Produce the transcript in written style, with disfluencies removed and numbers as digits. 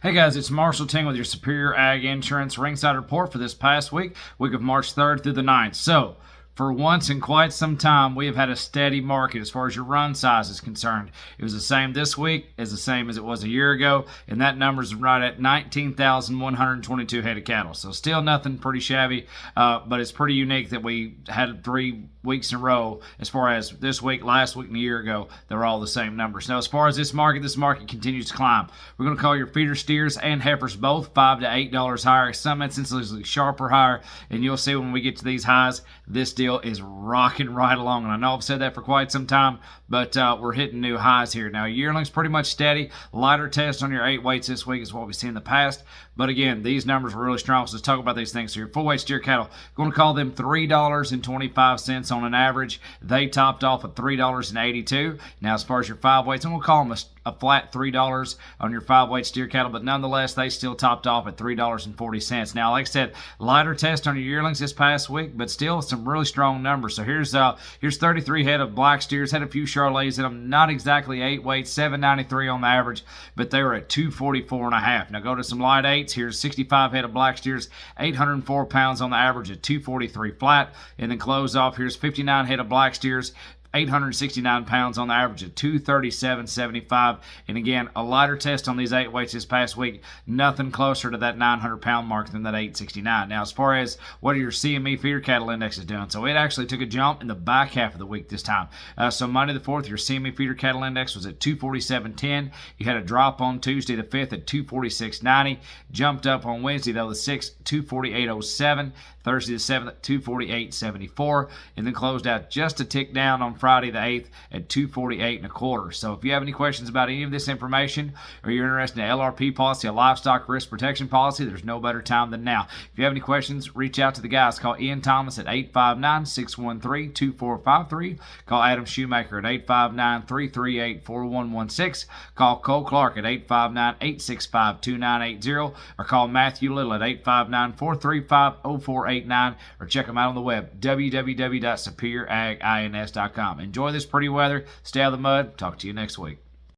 Hey guys, it's Marshall Ting with your Superior Ag Insurance Ringside report for this past week of March 3rd through the 9th. So, for once in quite some time, we have had a steady market as far as your run size is concerned. It was the same this week as the same as it was a year ago, and that number is right at 19,122 head of cattle. So still nothing pretty shabby, but it's pretty unique that we had 3 weeks in a row as far as this week, last week, and a year ago, they were all the same numbers. Now, as far as this market continues to climb. We're going to call your feeder steers and heifers both $5 to $8 higher, some instances sharper higher, and you'll see when we get to these highs, this deal is rocking right along. And I know I've said that for quite some time, but we're hitting new highs here. Now, yearling's pretty much steady. Lighter test on your 8 weights this week is what we've seen in the past. But again, these numbers are really strong, so let's talk about these things. So your full weight steer cattle, going to call them $3.25 on an average. They topped off at $3.82. Now, as far as your 5 weights, I'm going to call them a flat $3 on your 5 weight steer cattle, but nonetheless, they still topped off at $3.40. Now, like I said, lighter test on your yearlings this past week, but still some really strong numbers. So here's 33 head of black steers, had a few Charolais in them, not exactly 8 weights, 793 on the average, but they were at 244.5. Now go to some light 8s. Here's 65 head of black steers, 804 pounds on the average at 243 flat, and then close off. Here's 59 head of black steers, 869 pounds on the average at 237.75. And again, a lighter test on these 8 weights this past week, nothing closer to that 900-pound mark than that 869. Now, as far as what are your CME feeder cattle indexes doing, so it actually took a jump in the back half of the week this time. So Monday the 4th, your CME feeder cattle index was at 247.10. You had a drop on Tuesday the 5th at 246.90. Jumped up on Wednesday, though, the 6th, 248.07. Thursday the 7th, 248.74, and then closed out just a tick down on Friday the 8th at 248.25. So if you have any questions about any of this information, or you're interested in an LRP policy, a livestock risk protection policy, there's no better time than now. If you have any questions, reach out to the guys. Call Ian Thomas at 859-613-2453. Call Adam Shoemaker at 859-338-4116. Call Cole Clark at 859-865-2980, or call Matthew Little at 859-435-0489, or check them out on the web, www.superioragins.com. Enjoy this pretty weather. Stay out of the mud. Talk to you next week.